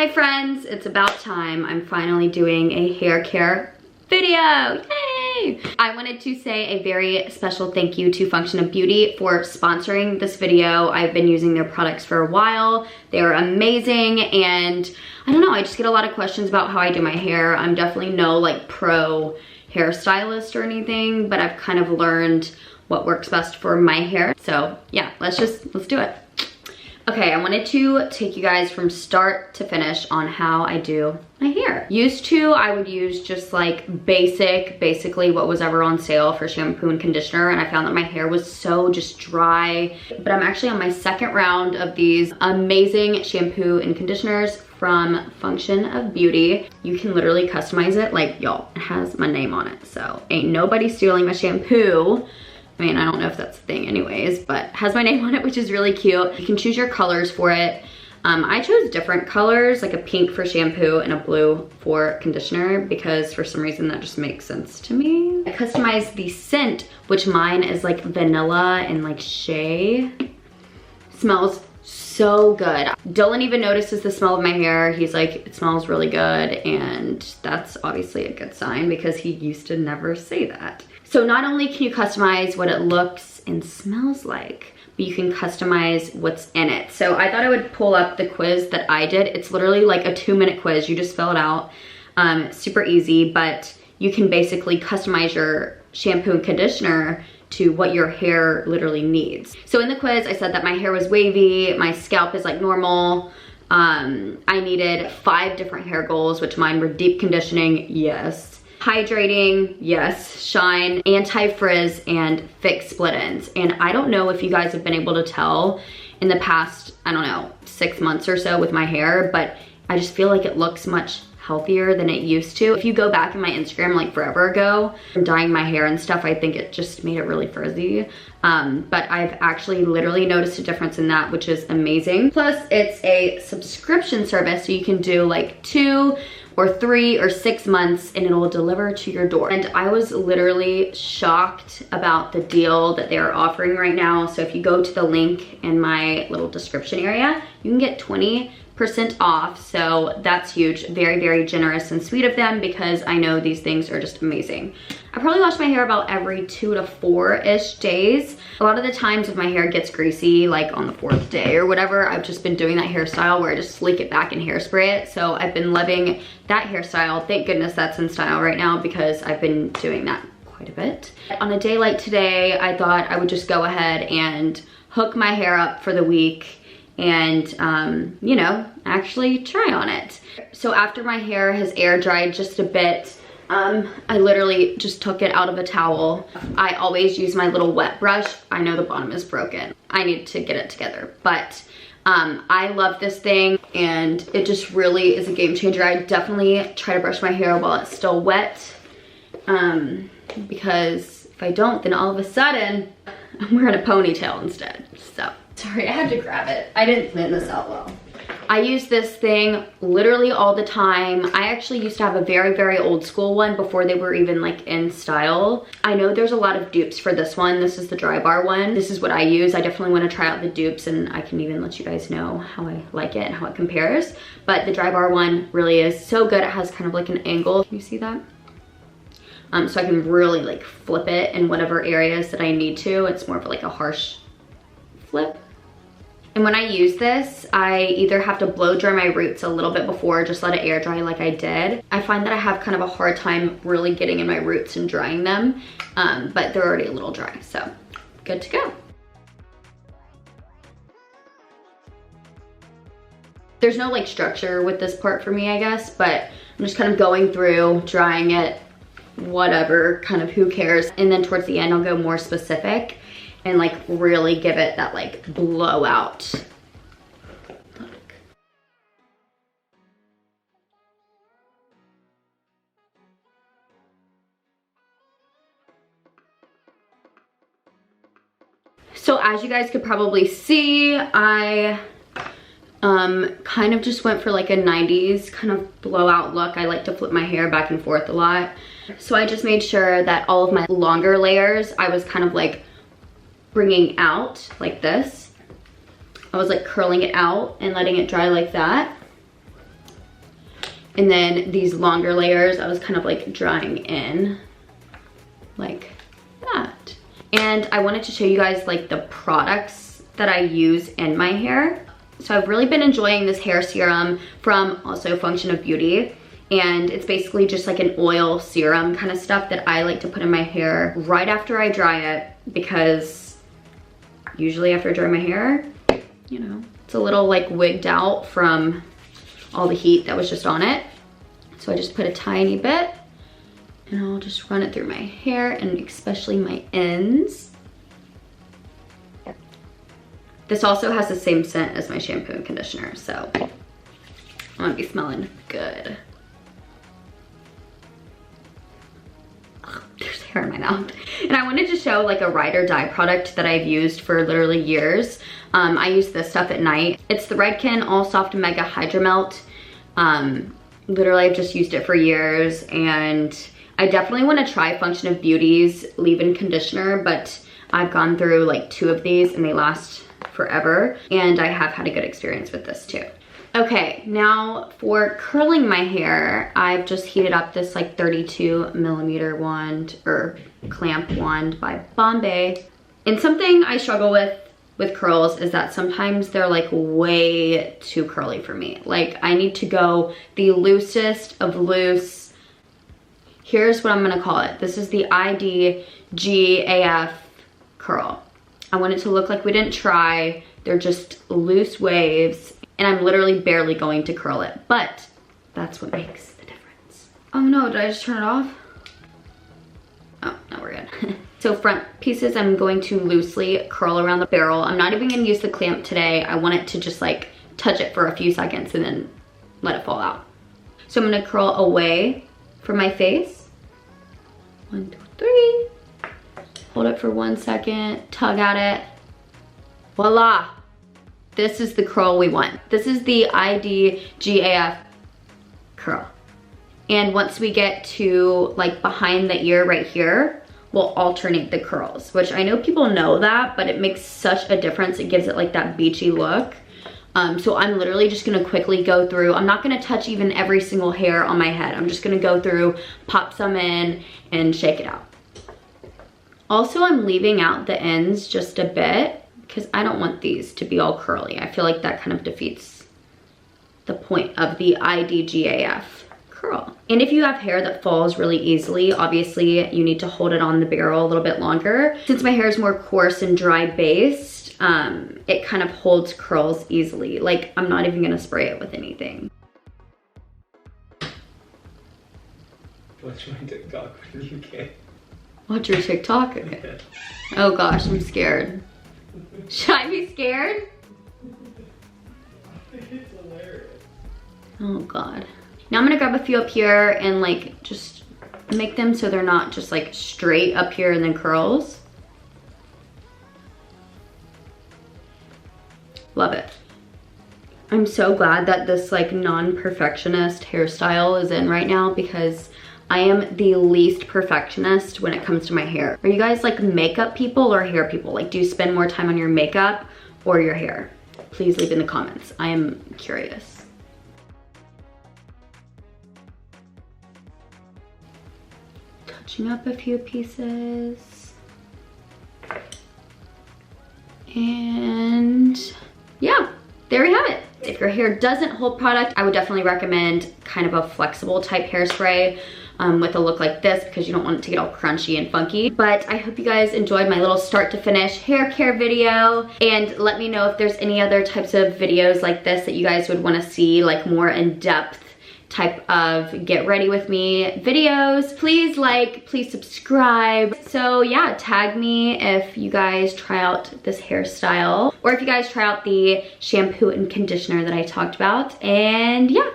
Hi friends, it's about time. I'm finally doing a hair care video. Yay! I wanted to say a very special thank you to Function of Beauty for sponsoring this video. I've been using their products for a while. They're amazing, and I don't know, I just get a lot of questions about how I do my hair. I'm definitely no like pro hairstylist or anything, but I've kind of learned what works best for my hair. So yeah, let's do it. Okay, I wanted to take you guys from start to finish on how I do my hair. Used to, I would use just like basically what was ever on sale for shampoo and conditioner, and I found that my hair was so just dry. But I'm actually on my second round of these amazing shampoo and conditioners from Function of Beauty. You can literally customize it, like y'all, it has my name on it, so ain't nobody stealing my shampoo. I mean, I don't know if that's a thing anyways, but has my name on it, which is really cute. You can choose your colors for it. I chose different colors, like a pink for shampoo and a blue for conditioner, because for some reason that just makes sense to me. I customized the scent, which mine is like vanilla and like shea. Smells so good. Dylan even notices the smell of my hair. He's like, it smells really good, and that's obviously a good sign because he used to never say that. So not only can you customize what it looks and smells like, but you can customize what's in it. So I thought I would pull up the quiz that I did. It's literally like a 2-minute quiz. You just fill it out. Super easy, but you can basically customize your shampoo and conditioner to what your hair literally needs. So in the quiz, I said that my hair was wavy, my scalp is like normal. I needed 5 different hair goals, which mine were deep conditioning, yes. Hydrating, yes. Shine, anti-frizz, and fix split ends. And I don't know if you guys have been able to tell in the past, I don't know, 6 months or so with my hair, but I just feel like it looks much healthier than it used to. If you go back in my Instagram like forever ago, from dyeing my hair and stuff, I think it just made it really frizzy. But I've actually literally noticed a difference in that, which is amazing. Plus it's a subscription service, so you can do like 2 or 3 or 6 months and it'll deliver to your door. And I was literally shocked about the deal that they are offering right now. So if you go to the link in my little description area, you can get 20% off. So that's huge. Very, very generous and sweet of them, because I know these things are just amazing. I probably wash my hair about every 2 to 4-ish days. A lot of the times if my hair gets greasy, like on the 4th day or whatever, I've just been doing that hairstyle where I just sleek it back and hairspray it. So I've been loving that hairstyle. Thank goodness that's in style right now, because I've been doing that quite a bit. On a day like today, I thought I would just go ahead and hook my hair up for the week and you know, actually try on it. So after my hair has air dried just a bit, I literally just took it out of a towel. I always use my little wet brush. I know the bottom is broken. I need to get it together, but I love this thing, and it just really is a game changer. I definitely try to brush my hair while it's still wet, because if I don't, then all of a sudden I'm wearing a ponytail instead. So sorry, I had to grab it. I didn't plan this out well. I use this thing literally all the time. I actually used to have a very, very old school one before they were even like in style. I know there's a lot of dupes for this one. This is the dry bar one. This is what I use. I definitely want to try out the dupes, and I can even let you guys know how I like it and how it compares. But the dry bar one really is so good. It has kind of like an angle. Can you see that? So I can really like flip it in whatever areas that I need to. It's more of like a harsh flip. And when I use this, I either have to blow dry my roots a little bit before, just let it air dry like I did. I find that I have kind of a hard time really getting in my roots and drying them, but they're already a little dry, so good to go. There's no like structure with this part for me, I guess, but I'm just kind of going through, drying it, whatever, kind of who cares. And then towards the end, I'll go more specific and like really give it that like blowout look. So as you guys could probably see, I kind of just went for like a 90s kind of blowout look. I like to flip my hair back and forth a lot. So I just made sure that all of my longer layers, I was kind of like bringing out like this. I was like curling it out and letting it dry like that. And then these longer layers, I was kind of like drying in like that. And I wanted to show you guys like the products that I use in my hair. So I've really been enjoying this hair serum from also Function of Beauty. And it's basically just like an oil serum kind of stuff that I like to put in my hair right after I dry it, because usually after I dry my hair, you know, it's a little like wigged out from all the heat that was just on it. So I just put a tiny bit and I'll just run it through my hair and especially my ends. This also has the same scent as my shampoo and conditioner, so I'm gonna be smelling good. There's hair in my mouth. And I wanted to show like a ride or die product that I've used for literally years. I use this stuff at night. It's the Redken All Soft Mega Hydra Melt. Literally I've just used it for years, and I definitely want to try Function of Beauty's leave-in conditioner, but I've gone through like 2 of these and they last forever, and I have had a good experience with this too. Okay, now for curling my hair, I've just heated up this like 32mm wand or clamp wand by Bombay. And something I struggle with curls is that sometimes they're like way too curly for me. Like I need to go the loosest of loose. Here's what I'm gonna call it. This is the IDGAF curl. I want it to look like we didn't try. They're just loose waves, and I'm literally barely going to curl it, but that's what makes the difference. Oh no, did I just turn it off? Oh, no, we're good. So front pieces, I'm going to loosely curl around the barrel. I'm not even gonna use the clamp today. I want it to just like touch it for a few seconds and then let it fall out. So I'm gonna curl away from my face. 1, 2, 3. Hold it for 1 second, tug at it. Voila. This is the curl we want. This is the IDGAF curl. And once we get to like behind the ear right here, we'll alternate the curls, which I know people know that, but it makes such a difference. It gives it like that beachy look. So I'm literally just gonna quickly go through. I'm not gonna touch even every single hair on my head. I'm just gonna go through, pop some in, and shake it out. Also, I'm leaving out the ends just a bit because I don't want these to be all curly. I feel like that kind of defeats the point of the IDGAF curl. And if you have hair that falls really easily, obviously you need to hold it on the barrel a little bit longer. Since my hair is more coarse and dry based, it kind of holds curls easily. Like I'm not even gonna spray it with anything. Watch my TikTok when you can. Watch your TikTok? Okay. Oh gosh, I'm scared. Should I be scared? I think it's hilarious. Oh God. Now I'm gonna grab a few up here and like just make them so they're not just like straight up here and then curls. Love it. I'm so glad that this like non-perfectionist hairstyle is in right now, because I am the least perfectionist when it comes to my hair. Are you guys like makeup people or hair people? Like, do you spend more time on your makeup or your hair? Please leave in the comments. I am curious. Touching up a few pieces. And yeah, there we have it. If your hair doesn't hold product, I would definitely recommend kind of a flexible type hairspray with a look like this, because you don't want it to get all crunchy and funky. But I hope you guys enjoyed my little start to finish hair care video, and let me know if there's any other types of videos like this that you guys would want to see, like more in-depth type of get ready with me videos. Please like, please subscribe. So yeah, tag me if you guys try out this hairstyle, or if you guys try out the shampoo and conditioner that I talked about. And yeah,